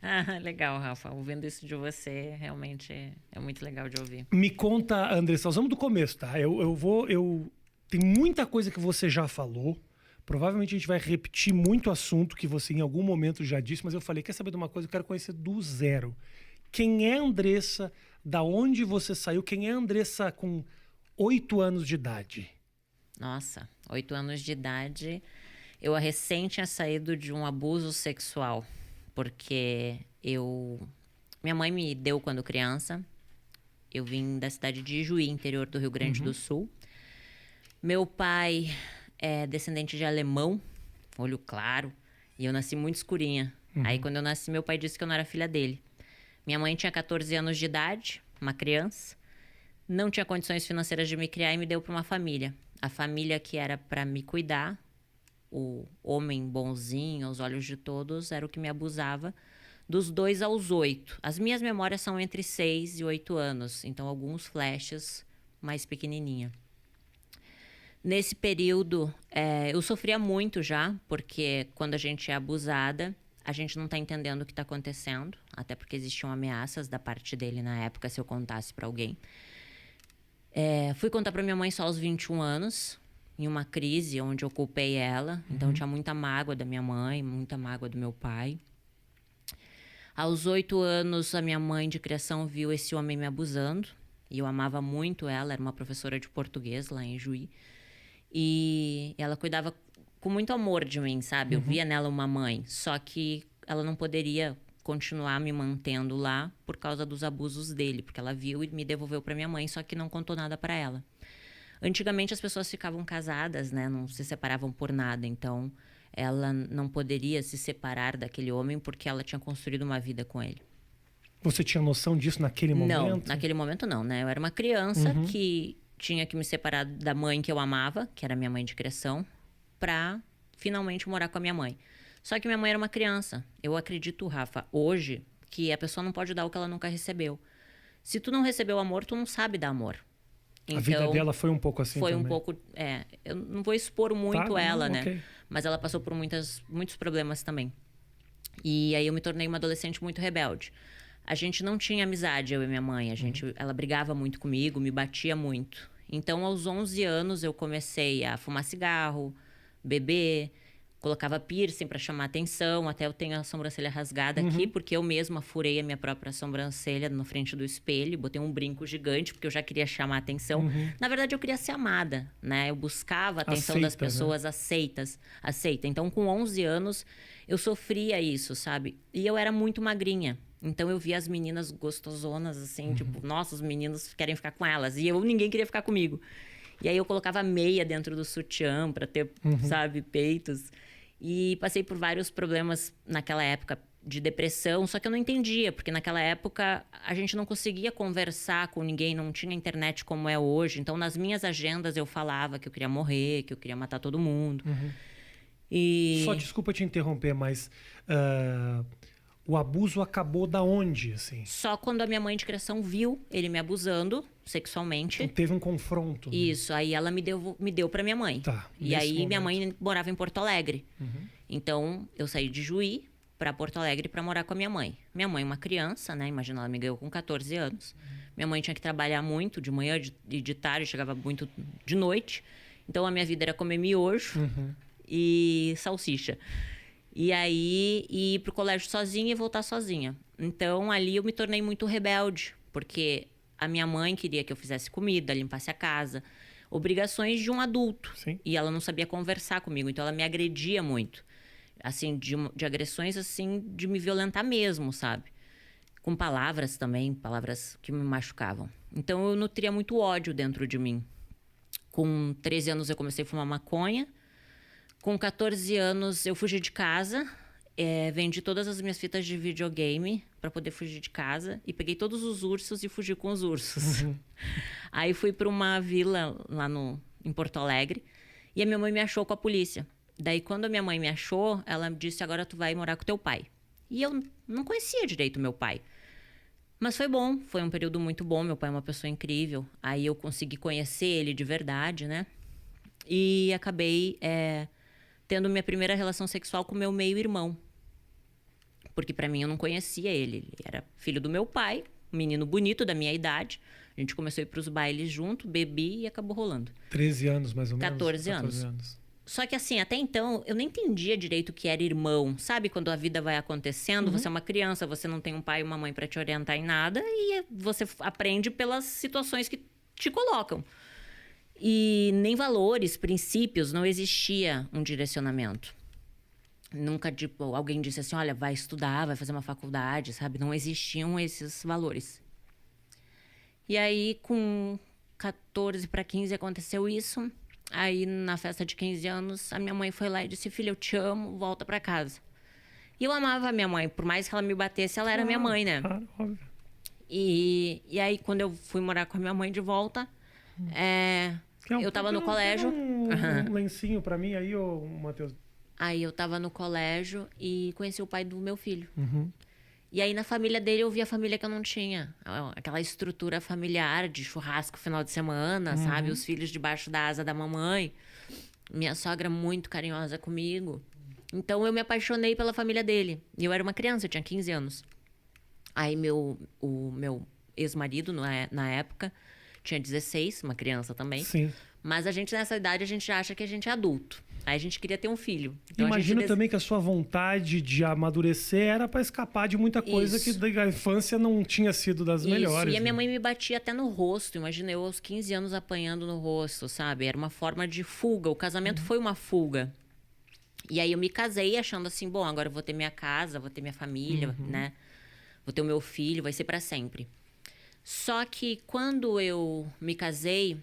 Ah, legal, Rafa. Ouvindo isso de você, realmente é muito legal de ouvir. Me conta, Andressa, nós vamos do começo, tá? Tem muita coisa que você já falou. Provavelmente a gente vai repetir muito assunto que você em algum momento já disse, mas eu falei, quer saber de uma coisa? Eu quero conhecer do zero. Quem é a Andressa? Da onde você saiu? Quem é a Andressa com 8 anos de idade? Nossa, 8 anos de idade, eu recém tinha saído de um abuso sexual, porque minha mãe me deu quando criança. Eu vim da cidade de Ijuí, interior do Rio Grande do Sul. Meu pai é descendente de alemão, olho claro, e eu nasci muito escurinha. Aí quando eu nasci, meu pai disse que eu não era filha dele. Minha mãe tinha 14 anos de idade, uma criança, não tinha condições financeiras de me criar e me deu para uma família. A família que era para me cuidar, o homem bonzinho, aos olhos de todos, era o que me abusava, dos 2 aos 8. As minhas memórias são entre 6 e 8 anos, então alguns flashes mais pequenininha. Nesse período, eu sofria muito já, porque quando a gente é abusada, a gente não tá entendendo o que tá acontecendo, até porque existiam ameaças da parte dele na época, se eu contasse pra alguém. Fui contar pra minha mãe só aos 21 anos, em uma crise onde eu culpei ela. Então tinha muita mágoa da minha mãe, muita mágoa do meu pai. Aos 8 anos, a minha mãe de criação viu esse homem me abusando. E eu amava muito ela, era uma professora de português lá em Juí. E ela cuidava com muito amor de mim, sabe? Eu via nela uma mãe, só que ela não poderia continuar me mantendo lá por causa dos abusos dele, porque ela viu e me devolveu para minha mãe, só que não contou nada para ela. Antigamente as pessoas ficavam casadas, né? Não se separavam por nada, então ela não poderia se separar daquele homem porque ela tinha construído uma vida com ele. Você tinha noção disso naquele momento? Não, naquele momento não, né? Eu era uma criança que tinha que me separar da mãe que eu amava, que era minha mãe de criação, pra finalmente morar com a minha mãe. Só que minha mãe era uma criança. Eu acredito, Rafa, hoje, que a pessoa não pode dar o que ela nunca recebeu. Se tu não recebeu amor, tu não sabe dar amor. Então, a vida dela foi um pouco assim foi também? Um pouco... eu não vou expor muito ela, né? Okay. Mas ela passou por muitos problemas também. E aí eu me tornei uma adolescente muito rebelde. A gente não tinha amizade, eu e minha mãe. Ela brigava muito comigo, me batia muito. Então, aos 11 anos, eu comecei a fumar cigarro, beber, colocava piercing para chamar atenção. Até eu tenho a sobrancelha rasgada aqui, porque eu mesma furei a minha própria sobrancelha na frente do espelho. Botei um brinco gigante, porque eu já queria chamar atenção. Na verdade, eu queria ser amada, né? Eu buscava a atenção das pessoas, né? Aceita. Então, com 11 anos, eu sofria isso, sabe? E eu era muito magrinha. Então eu via as meninas gostosonas, assim, tipo, nossa, os meninos querem ficar com elas. E ninguém queria ficar comigo. E aí eu colocava meia dentro do sutiã pra ter, sabe, peitos. E passei por vários problemas naquela época de depressão, só que eu não entendia, porque naquela época a gente não conseguia conversar com ninguém, não tinha internet como é hoje. Então nas minhas agendas eu falava que eu queria morrer, que eu queria matar todo mundo. E... Só desculpa te interromper, mas... o abuso acabou da onde, assim? Só quando a minha mãe de criação viu ele me abusando sexualmente. Então teve um confronto. Isso, aí ela me deu pra minha mãe. Tá, e aí minha mãe morava em Porto Alegre. Então eu saí de Juí pra Porto Alegre pra morar com a minha mãe. Minha mãe, uma criança, né? Imagina, ela me ganhou com 14 anos. Minha mãe tinha que trabalhar muito, de manhã e de tarde, chegava muito de noite. Então a minha vida era comer miojo e salsicha. E aí, ir pro colégio sozinha e voltar sozinha. Então, ali eu me tornei muito rebelde. Porque a minha mãe queria que eu fizesse comida, limpasse a casa. Obrigações de um adulto. Sim. E ela não sabia conversar comigo. Então, ela me agredia muito. Assim, de agressões, assim, de me violentar mesmo, sabe? Com palavras também, palavras que me machucavam. Então, eu nutria muito ódio dentro de mim. Com 13 anos, eu comecei a fumar maconha. Com 14 anos, eu fugi de casa, vendi todas as minhas fitas de videogame para poder fugir de casa e peguei todos os ursos e fugi com os ursos. Aí fui para uma vila lá em Porto Alegre e a minha mãe me achou com a polícia. Daí, quando a minha mãe me achou, ela me disse, agora tu vai morar com teu pai. E eu não conhecia direito meu pai. Mas foi bom, foi um período muito bom, meu pai é uma pessoa incrível. Aí eu consegui conhecer ele de verdade, né? E acabei... tendo minha primeira relação sexual com meu meio-irmão. Porque pra mim eu não conhecia ele. Ele era filho do meu pai, um menino bonito da minha idade. A gente começou a ir pros bailes junto, bebi e acabou rolando. 13 anos, mais ou menos? 14 anos. Só que assim, até então, eu nem entendia direito o que era irmão. Sabe quando a vida vai acontecendo? Você é uma criança, você não tem um pai e uma mãe pra te orientar em nada. E você aprende pelas situações que te colocam. E nem valores, princípios, não existia um direcionamento. Nunca, tipo, alguém disse assim, olha, vai estudar, vai fazer uma faculdade, sabe? Não existiam esses valores. E aí, com 14 para 15, aconteceu isso. Aí, na festa de 15 anos, a minha mãe foi lá e disse, filha, eu te amo, volta pra casa. E eu amava a minha mãe, por mais que ela me batesse, ela era minha mãe, né? Claro, óbvio. E aí, quando eu fui morar com a minha mãe de volta, eu tava no colégio. Um lencinho pra mim aí, ô Matheus. Aí eu tava no colégio e conheci o pai do meu filho. Uhum. E aí, na família dele, eu vi a família que eu não tinha. Aquela estrutura familiar de churrasco final de semana, sabe? Os filhos debaixo da asa da mamãe. Minha sogra muito carinhosa comigo. Então, eu me apaixonei pela família dele. E eu era uma criança, eu tinha 15 anos. Aí, o meu ex-marido, na época, tinha 16, uma criança também. Sim. Mas a gente, nessa idade, a gente já acha que a gente é adulto. Aí a gente queria ter um filho. Então, imagino também que a sua vontade de amadurecer era para escapar de muita coisa que da infância não tinha sido das melhores. E a minha mãe me batia até no rosto. Imagina eu aos 15 anos apanhando no rosto, sabe? Era uma forma de fuga. O casamento foi uma fuga. E aí eu me casei achando assim, bom, agora eu vou ter minha casa, vou ter minha família, né? Vou ter o meu filho, vai ser para sempre. Só que quando eu me casei,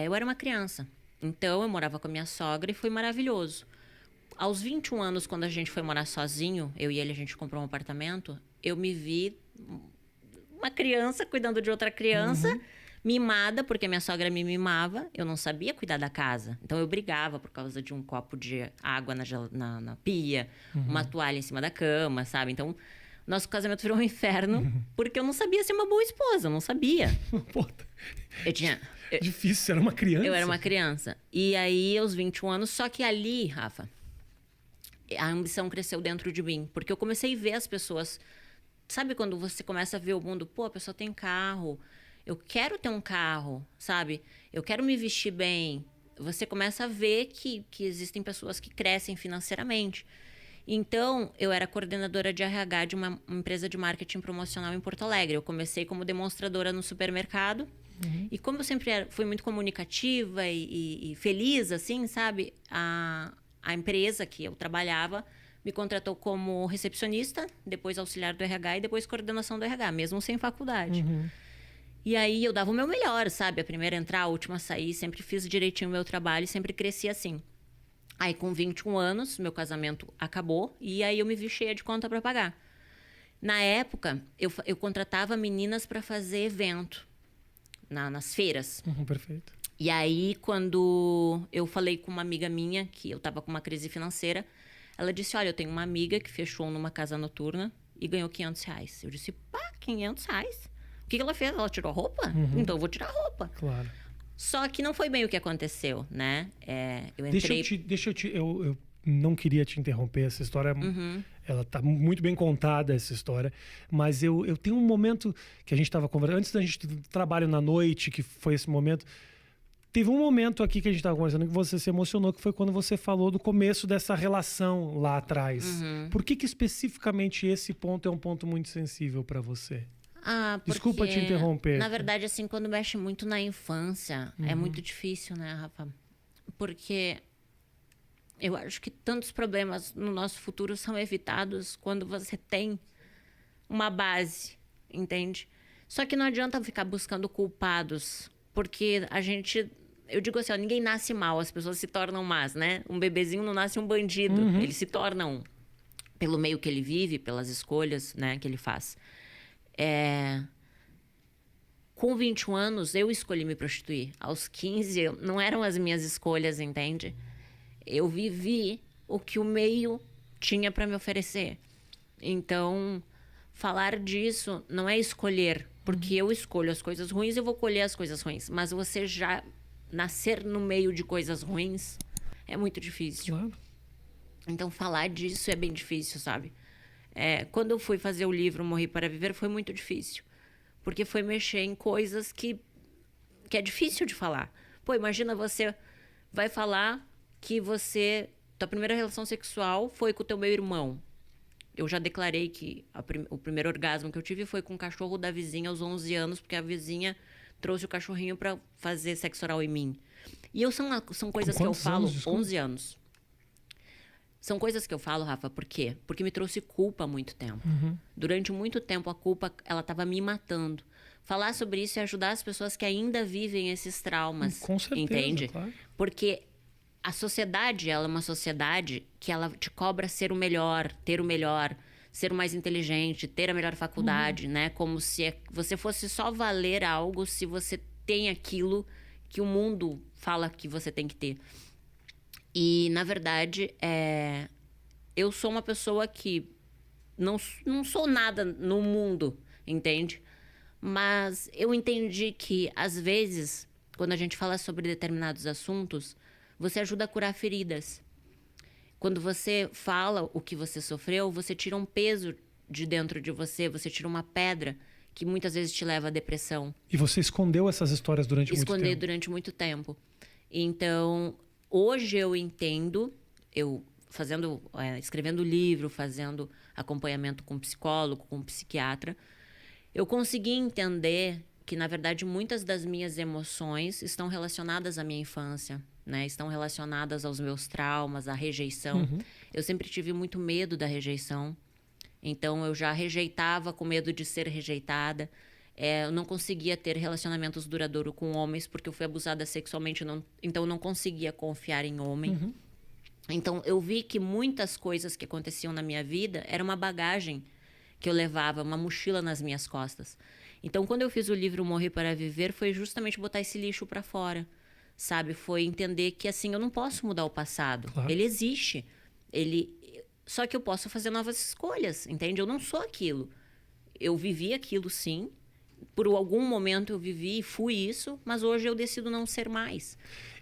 eu era uma criança. Então, eu morava com a minha sogra e foi maravilhoso. Aos 21 anos, quando a gente foi morar sozinho, eu e ele, a gente comprou um apartamento, eu me vi uma criança cuidando de outra criança, mimada, porque minha sogra me mimava. Eu não sabia cuidar da casa. Então, eu brigava por causa de um copo de água na pia, uma toalha em cima da cama, sabe? Então, nosso casamento virou um inferno, porque eu não sabia ser uma boa esposa, eu não sabia. Eu tinha... Difícil, você era uma criança. Eu era uma criança. E aí, aos 21 anos, só que ali, Rafa, a ambição cresceu dentro de mim. Porque eu comecei a ver as pessoas... Sabe quando você começa a ver o mundo? Pô, a pessoa tem carro. Eu quero ter um carro, sabe? Eu quero me vestir bem. Você começa a ver que existem pessoas que crescem financeiramente. Então, eu era coordenadora de RH de uma empresa de marketing promocional em Porto Alegre. Eu comecei como demonstradora no supermercado. E como eu sempre fui muito comunicativa e feliz, assim, sabe? A empresa que eu trabalhava me contratou como recepcionista, depois auxiliar do RH e depois coordenação do RH, mesmo sem faculdade. E aí eu dava o meu melhor, sabe? A primeira a entrar, a última a sair, sempre fiz direitinho o meu trabalho e sempre cresci assim. Aí com 21 anos, meu casamento acabou e aí eu me vi cheia de conta para pagar. Na época, eu contratava meninas para fazer evento. Nas feiras. Perfeito. E aí, quando eu falei com uma amiga minha, que eu tava com uma crise financeira, ela disse, olha, eu tenho uma amiga que fechou numa casa noturna e ganhou R$500. Eu disse, pá, R$500? O que ela fez? Ela tirou a roupa? Então eu vou tirar a roupa. Claro. Só que não foi bem o que aconteceu, né? Eu entrei... Eu não queria te interromper, essa história... Ela tá muito bem contada, essa história. Mas eu tenho um momento que a gente estava conversando... Antes da gente trabalho na noite, que foi esse momento... Teve um momento aqui que a gente estava conversando que você se emocionou, que foi quando você falou do começo dessa relação lá atrás. Por que especificamente esse ponto é um ponto muito sensível para você? Porque, desculpa te interromper. Na verdade, assim, quando mexe muito na infância, é muito difícil, né, Rafa? Porque... eu acho que tantos problemas no nosso futuro são evitados quando você tem uma base, entende? Só que não adianta ficar buscando culpados, porque a gente... Eu digo assim, ó, ninguém nasce mal, as pessoas se tornam más, né? Um bebezinho não nasce um bandido, ele se torna um. Pelo meio que ele vive, pelas escolhas, né, que ele faz. Com 21 anos, eu escolhi me prostituir. Aos 15, não eram as minhas escolhas, entende? Eu vivi o que o meio tinha para me oferecer. Então, falar disso não é escolher, porque eu escolho as coisas ruins, eu vou colher as coisas ruins. Mas você já nascer no meio de coisas ruins é muito difícil. Claro. Então, falar disso é bem difícil, sabe? Quando eu fui fazer o livro Morri para Viver, foi muito difícil. Porque foi mexer em coisas que é difícil de falar. Pô, imagina você vai falar que tua primeira relação sexual foi com o teu meu irmão. Eu já declarei que o primeiro orgasmo que eu tive foi com o cachorro da vizinha aos 11 anos, porque a vizinha trouxe o cachorrinho para fazer sexo oral em mim. E são coisas que eu falo, 11 anos. São coisas que eu falo, Rafa, por quê? Porque me trouxe culpa há muito tempo. Durante muito tempo, a culpa, ela estava me matando. Falar sobre isso e ajudar as pessoas que ainda vivem esses traumas. Com certeza, entende? Claro. Porque a sociedade, ela é uma sociedade que ela te cobra ser o melhor, ter o melhor, ser o mais inteligente, ter a melhor faculdade, né? Como se você fosse só valer algo se você tem aquilo que o mundo fala que você tem que ter. E, na verdade, eu sou uma pessoa que não sou nada no mundo, entende? Mas eu entendi que, às vezes, quando a gente fala sobre determinados assuntos, você ajuda a curar feridas. Quando você fala o que você sofreu, você tira um peso de dentro de você, você tira uma pedra que muitas vezes te leva à depressão. E você escondeu essas histórias durante muito tempo. Esconder durante muito tempo. Então, hoje eu entendo, escrevendo livro, fazendo acompanhamento com psicólogo, com psiquiatra, eu consegui entender que, na verdade, muitas das minhas emoções estão relacionadas à minha infância, né? Estão relacionadas aos meus traumas, à rejeição. Eu sempre tive muito medo da rejeição. Então, eu já rejeitava com medo de ser rejeitada. Eu não conseguia ter relacionamentos duradouros com homens porque eu fui abusada sexualmente, então eu não conseguia confiar em homem. Então, eu vi que muitas coisas que aconteciam na minha vida era uma bagagem que eu levava, uma mochila nas minhas costas. Então, quando eu fiz o livro Morrer para Viver, foi justamente botar esse lixo para fora, sabe? Foi entender que, assim, eu não posso mudar o passado. Claro. Ele existe. Só que eu posso fazer novas escolhas, entende? Eu não sou aquilo. Eu vivi aquilo, sim. Por algum momento eu vivi e fui isso, mas hoje eu decido não ser mais.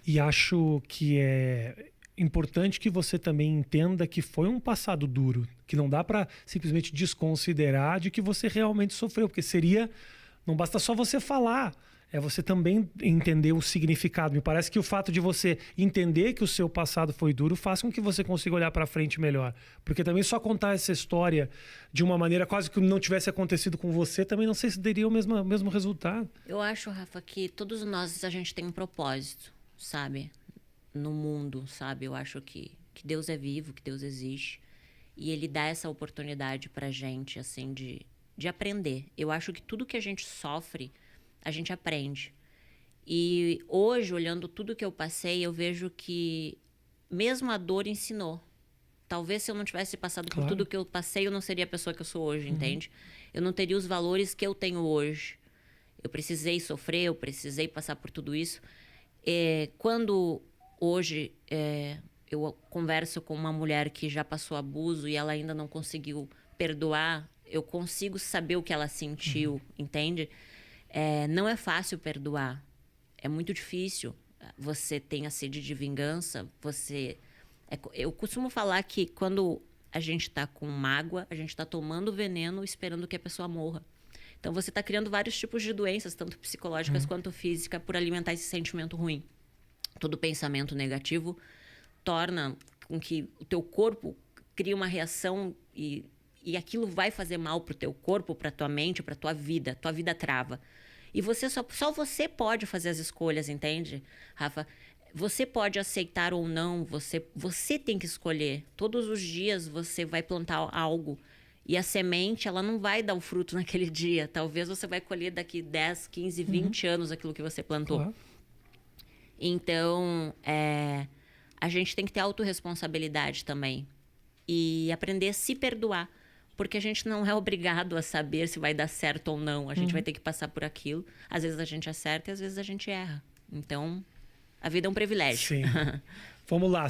E acho que é importante que você também entenda que foi um passado duro, que não dá para simplesmente desconsiderar de que você realmente sofreu, porque não basta só você falar, é você também entender o significado. Me parece que o fato de você entender que o seu passado foi duro faz com que você consiga olhar para frente melhor, porque também só contar essa história de uma maneira quase que não tivesse acontecido com você, também não sei se daria o mesmo resultado. Eu acho, Rafa, que todos nós, a gente tem um propósito, sabe? No mundo, sabe? Eu acho que Deus é vivo, que Deus existe. E Ele dá essa oportunidade pra gente, assim, de aprender. Eu acho que tudo que a gente sofre, a gente aprende. E hoje, olhando tudo que eu passei, eu vejo que mesmo a dor ensinou. Talvez se eu não tivesse passado por tudo que eu passei, eu não seria a pessoa que eu sou hoje, entende? Eu não teria os valores que eu tenho hoje. Eu precisei sofrer, eu precisei passar por tudo isso. Quando hoje eu converso com uma mulher que já passou abuso e ela ainda não conseguiu perdoar, eu consigo saber o que ela sentiu, entende? Não é fácil perdoar. É muito difícil. Você tem a sede de vingança, eu costumo falar que quando a gente está com mágoa, a gente está tomando veneno esperando que a pessoa morra. Então você está criando vários tipos de doenças, tanto psicológicas quanto físicas, por alimentar esse sentimento ruim. Todo pensamento negativo torna com que o teu corpo crie uma reação e aquilo vai fazer mal pro teu corpo, pra tua mente, pra tua vida. Tua vida trava. E só você pode fazer as escolhas, entende, Rafa? Você pode aceitar ou não, você tem que escolher. Todos os dias você vai plantar algo. E a semente, ela não vai dar o fruto naquele dia. Talvez você vai colher daqui 10, 15, 20 anos aquilo que você plantou. Claro. Então, a gente tem que ter autorresponsabilidade também. E aprender a se perdoar. Porque a gente não é obrigado a saber se vai dar certo ou não. A gente vai ter que passar por aquilo. Às vezes a gente acerta e às vezes a gente erra. Então, a vida é um privilégio. Sim. Vamos lá.